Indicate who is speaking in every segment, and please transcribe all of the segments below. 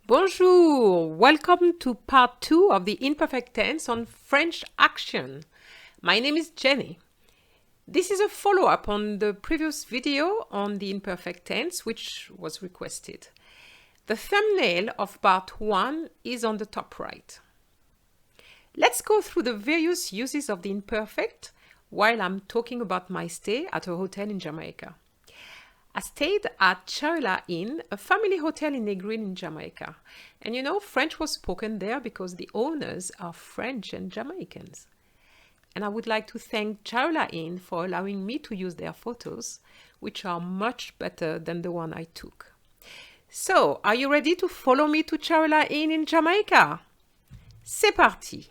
Speaker 1: Bonjour! Welcome to part 2 of the Imperfect Tense on French action. My name is Jenny. This is a follow-up on the previous video on the Imperfect Tense, which was requested. The thumbnail of part 1 is on the top right. Let's go through the various uses of the imperfect while I'm talking about my stay at a hotel in Jamaica. I stayed at Charela Inn, a family hotel in Negril in Jamaica. And you know, French was spoken there because the owners are French and Jamaicans. And I would like to thank Charela Inn for allowing me to use their photos, which are much better than the one I took. So, are you ready to follow me to Charela Inn in Jamaica? C'est parti!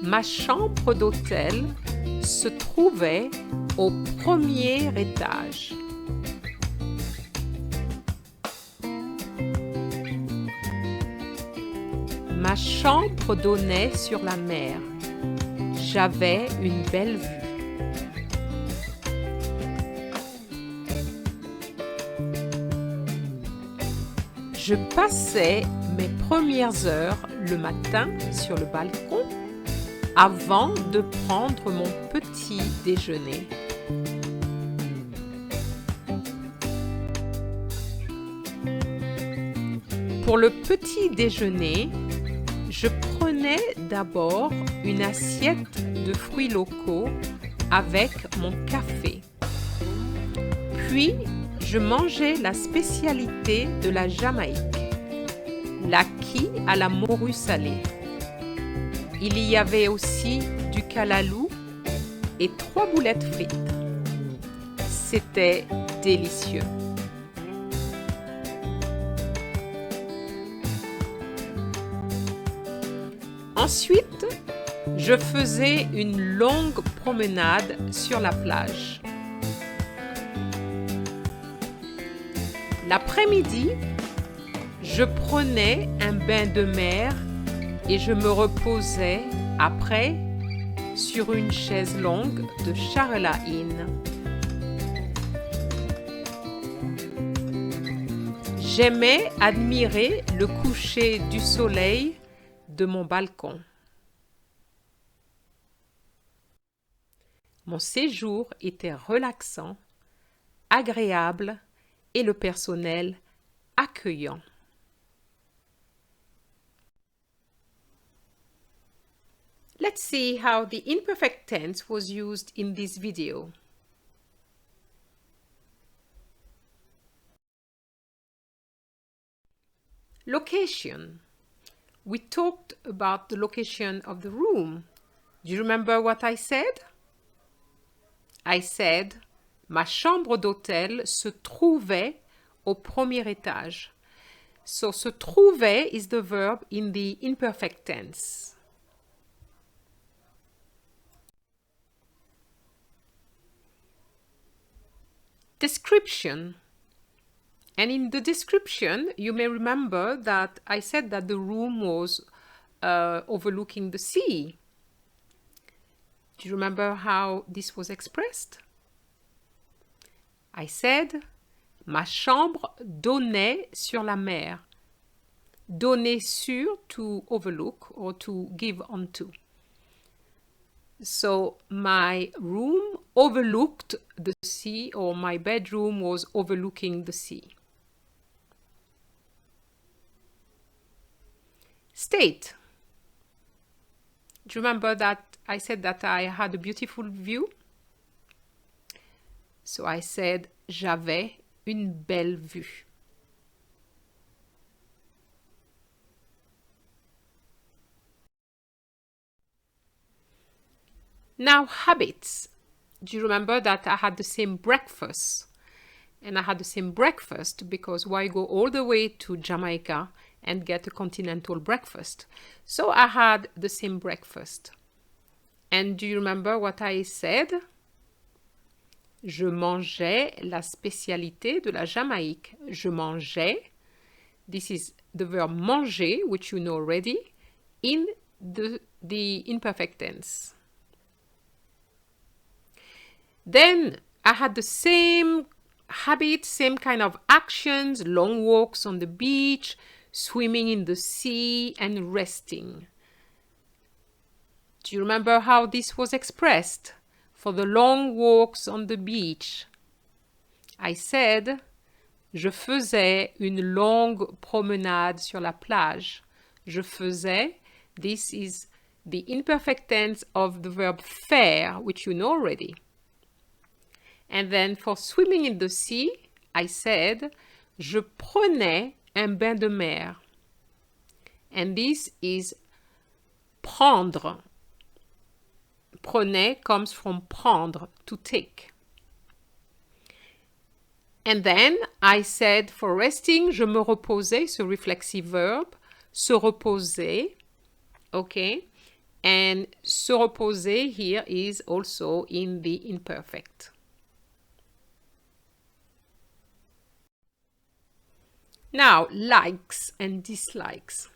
Speaker 1: Ma chambre d'hôtel se trouvait au premier étage. Ma chambre donnait sur la mer. J'avais une belle vue. Je passais mes premières heures le matin sur le balcon avant de prendre mon petit déjeuner. Pour le petit déjeuner, je prenais d'abord une assiette de fruits locaux avec mon café. Puis, je mangeais la spécialité de la Jamaïque, l'aki à la morue salée. Il y avait aussi du calalou et 3 boulettes frites. C'était délicieux. Ensuite, je faisais une longue promenade sur la plage. L'après-midi, je prenais un bain de mer et je me reposais après sur une chaise longue de Charela Inn. J'aimais admirer le coucher du soleil de mon balcon. Mon séjour était relaxant, agréable et le personnel accueillant. Let's see how the imperfect tense was used in this video. Location. We talked about the location of the room. Do you remember what I said? I said, ma chambre d'hôtel se trouvait au premier étage. So, se trouvait is the verb in the imperfect tense. Description. And in the description, you may remember that I said that the room was overlooking the sea. Do you remember how this was expressed? I said, ma chambre donnait sur la mer. Donner sur, to overlook or to give onto. So my room overlooked the sea, or my bedroom was overlooking the sea. State. Do you remember that I said that I had a beautiful view? So I said, j'avais une belle vue. Now, habits. Do you remember that I had the same breakfast? And I had the same breakfast because why go all the way to Jamaica and get a continental breakfast? So I had the same breakfast. And do you remember what I said? Je mangeais la spécialité de la Jamaïque. Je mangeais. This is the verb manger, which you know already, in the imperfect tense. Then I had the same habit, same kind of actions, long walks on the beach, swimming in the sea, and resting. Do you remember how this was expressed? For the long walks on the beach, I said, je faisais une longue promenade sur la plage. Je faisais, this is the imperfect tense of the verb faire, which you know already. And then for swimming in the sea, I said, je prenais un bain de mer. And this is prendre. Prenais comes from prendre, to take. And then I said for resting, je me reposais, ce reflexive verb, se reposer, okay? And se reposer here is also in the imperfect. Now, likes and dislikes.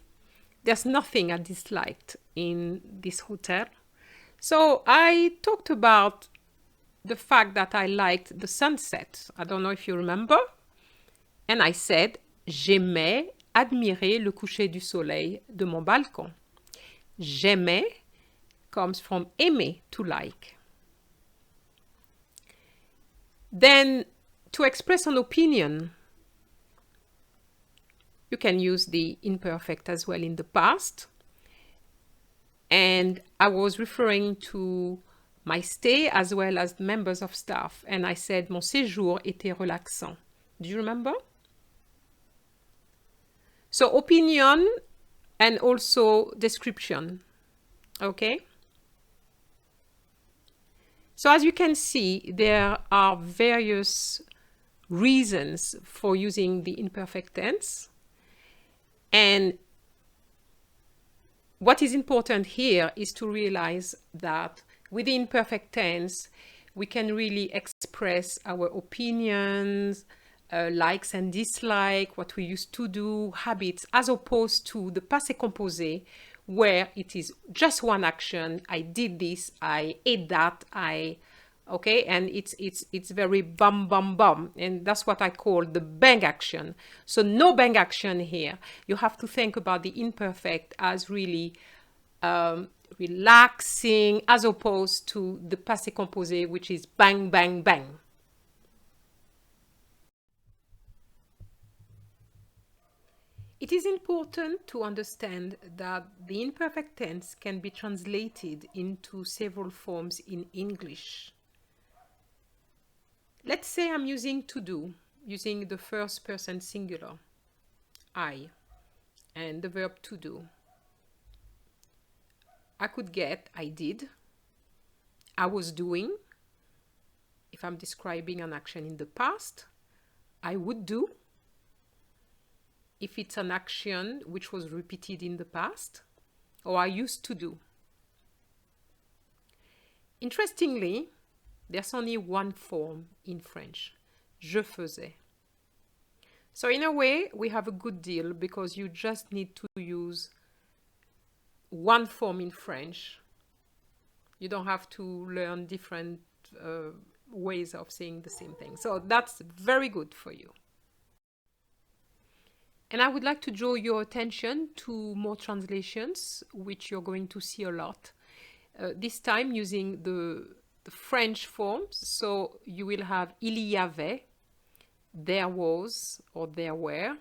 Speaker 1: There's nothing I disliked in this hotel. So I talked about the fact that I liked the sunset. I don't know if you remember. And I said, j'aimais admirer le coucher du soleil de mon balcon. J'aimais comes from aimer, to like. Then to express an opinion, you can use the imperfect as well in the past. And I was referring to my stay as well as members of staff. And I said, mon séjour était relaxant. Do you remember? So opinion and also description. Okay? So as you can see, there are various reasons for using the imperfect tense. And what is important here is to realize that with the imperfect tense, we can really express our opinions, likes and dislikes, what we used to do, habits, as opposed to the passé composé, where it is just one action. I did this, I ate that, okay, and it's very bum bum bum, and that's what I call the bang action. So no bang action here. You have to think about the imperfect as really relaxing, as opposed to the passé composé, which is bang bang bang. It is important to understand that the imperfect tense can be translated into several forms in English. Let's say I'm using to do, using the first person singular, I, and the verb to do. I could get I did, I was doing. If I'm describing an action in the past, I would do. If it's an action which was repeated in the past, or I used to do. Interestingly, there's only one form in French, je faisais. So in a way, we have a good deal because you just need to use one form in French. You don't have to learn different ways of saying the same thing. So that's very good for you. And I would like to draw your attention to more translations, which you're going to see a lot. This time using the French forms. So you will have il y avait, there was or there were,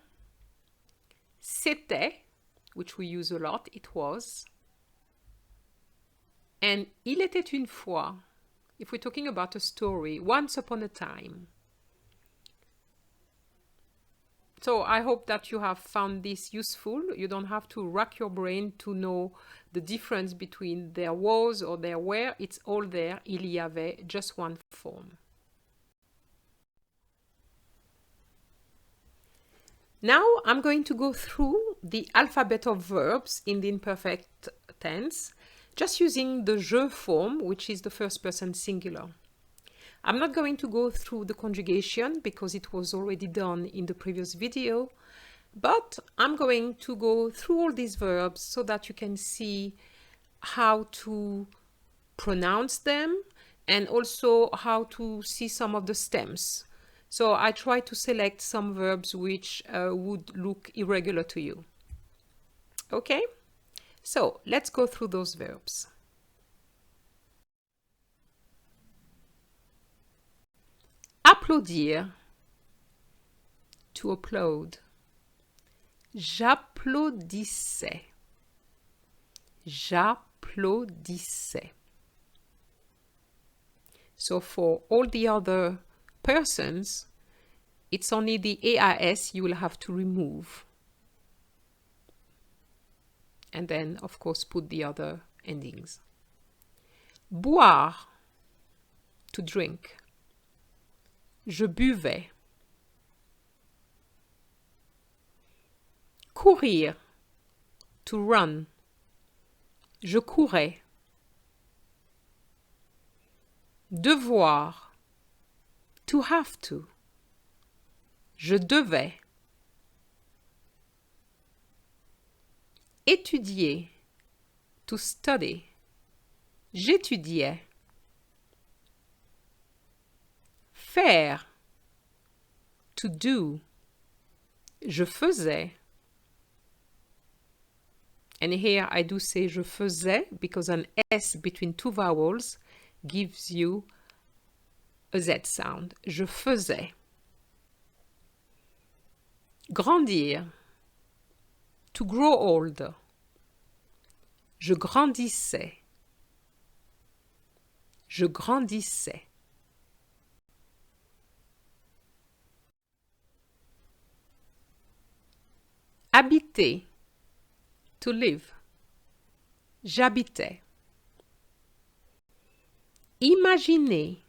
Speaker 1: c'était, which we use a lot, it was, and il était une fois, if we're talking about a story, once upon a time. So I hope that you have found this useful. You don't have to rack your brain to know the difference between there was or there were. It's all there, il y avait, just one form. Now I'm going to go through the alphabet of verbs in the imperfect tense, just using the je form, which is the first person singular. I'm not going to go through the conjugation because it was already done in the previous video, but I'm going to go through all these verbs so that you can see how to pronounce them and also how to see some of the stems. So I try to select some verbs which would look irregular to you. Okay, so let's go through those verbs. Applaudir, to applaud. J'applaudissais. J'applaudissais. So for all the other persons, it's only the AIS you will have to remove. And then, of course, put the other endings. Boire, to drink. Je buvais. Courir, to run. Je courais. Devoir, to have to. Je devais. Étudier, to study. J'étudiais. Faire, to do. Je faisais. And here I do say je faisais because an S between two vowels gives you a Z sound. Je faisais. Grandir, to grow older. Je grandissais. Je grandissais. Habiter, to live. J'habitais. Imaginer,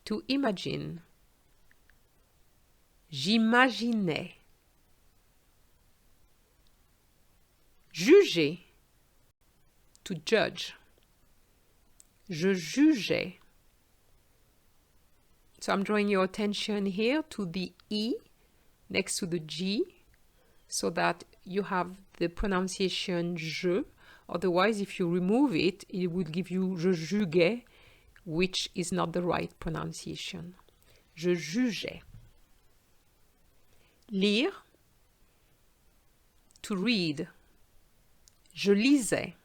Speaker 1: to imagine. J'imaginais. Juger, to judge. Je jugeais. So I'm drawing your attention here to the E next to the G so that you have the pronunciation je. Otherwise, if you remove it, it would give you je jugeais, which is not the right pronunciation. Je jugeais. Lire, to read. Je lisais.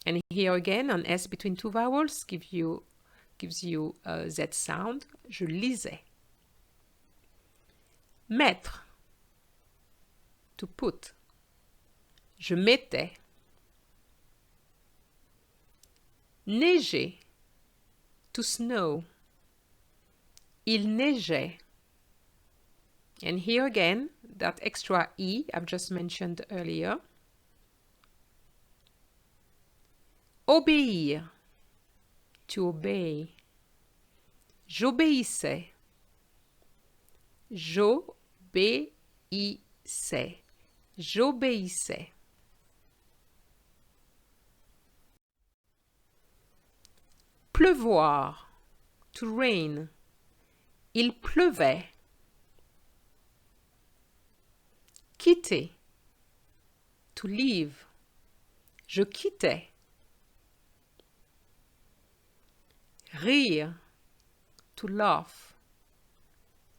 Speaker 1: And here again, an S between two vowels gives you a Z sound. Je lisais. Mettre, to put. Je mettais. Neiger, to snow. Il neigeait. And here again, that extra E I've just mentioned earlier. Obéir, to obey. J'obéissais. J'obéissais. J'obéissais. Pleuvoir, to rain. Il pleuvait. Quitter, to leave. Je quittais. Rire, to laugh.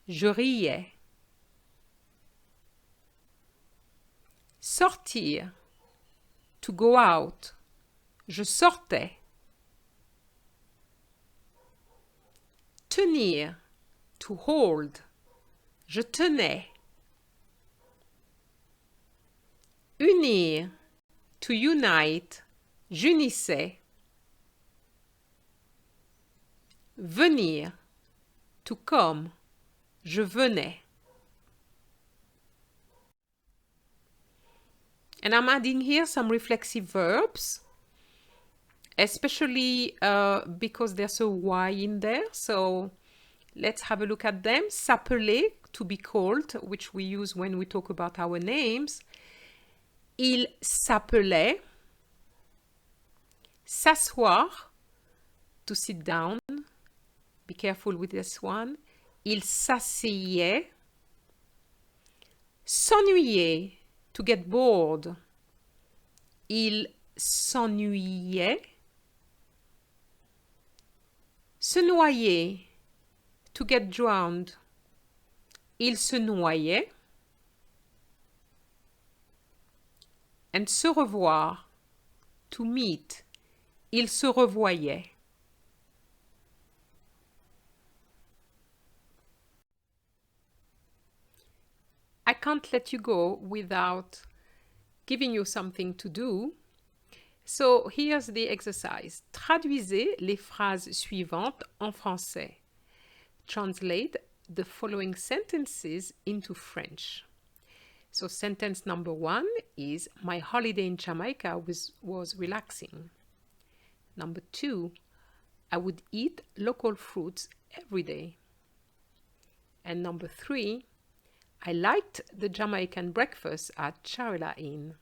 Speaker 1: Je riais. Sortir, to go out. Je sortais. Tenir, to hold. Je tenais. Unir, to unite. J'unissais. Venir, to come. Je venais. And I'm adding here some reflexive verbs, especially because there's a Y in there. So let's have a look at them. S'appeler, to be called, which we use when we talk about our names. Il s'appelait. S'asseoir, to sit down. Be careful with this one. Il s'asseyait. S'ennuyait, to get bored. Il s'ennuyait. Se noyer, to get drowned. Il se noyait. And se revoir, to meet. Il se revoyait. I can't let you go without giving you something to do. So here's the exercise. Traduisez les phrases suivantes en français. Translate the following sentences into French. So sentence number 1 is, my holiday in Jamaica was relaxing. Number 2, I would eat local fruits every day. And number 3, I liked the Jamaican breakfast at Charela Inn.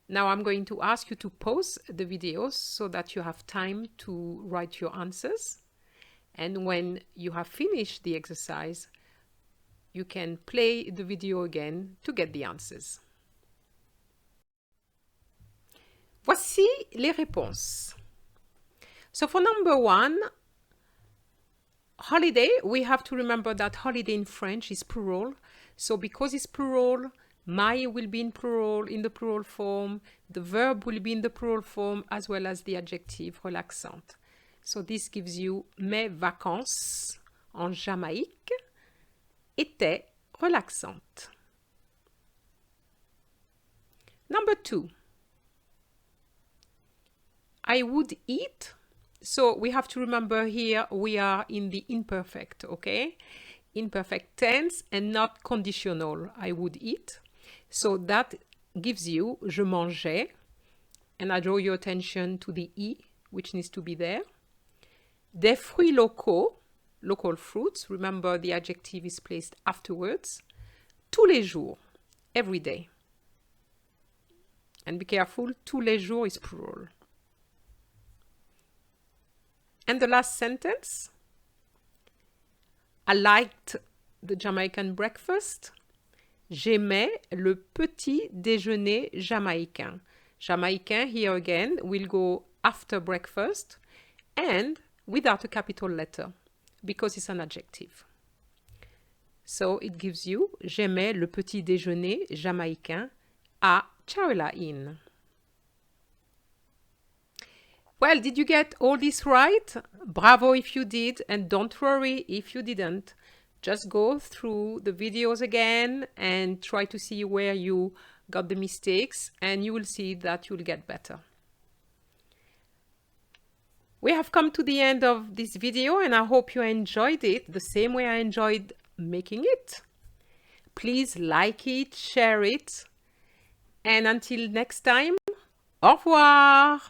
Speaker 1: Now I'm going to ask you to pause the videos so that you have time to write your answers. And when you have finished the exercise, you can play the video again to get the answers. Voici les réponses. So for number 1, holiday, we have to remember that holiday in French is plural. So because it's plural, my will be in the plural form. The verb will be in the plural form, as well as the adjective relaxante. So this gives you, mes vacances en Jamaïque étaient relaxantes. Number 2, I would eat. So we have to remember here we are in the imperfect, okay? Imperfect tense and not conditional. I would eat. So that gives you je mangeais, and I draw your attention to the I, which needs to be there. Des fruits locaux, local fruits. Remember the adjective is placed afterwards. Tous les jours, every day. And be careful, tous les jours is plural. And the last sentence, I liked the Jamaican breakfast. J'aimais le petit déjeuner jamaïcain. Jamaïcain, here again, will go after breakfast and without a capital letter because it's an adjective. So it gives you, j'aimais le petit déjeuner jamaïcain à Charela Inn. Well, did you get all this right? Bravo if you did, and don't worry if you didn't. Just go through the videos again and try to see where you got the mistakes, and you will see that you'll get better. We have come to the end of this video, and I hope you enjoyed it the same way I enjoyed making it. Please like it, share it, and until next time, au revoir!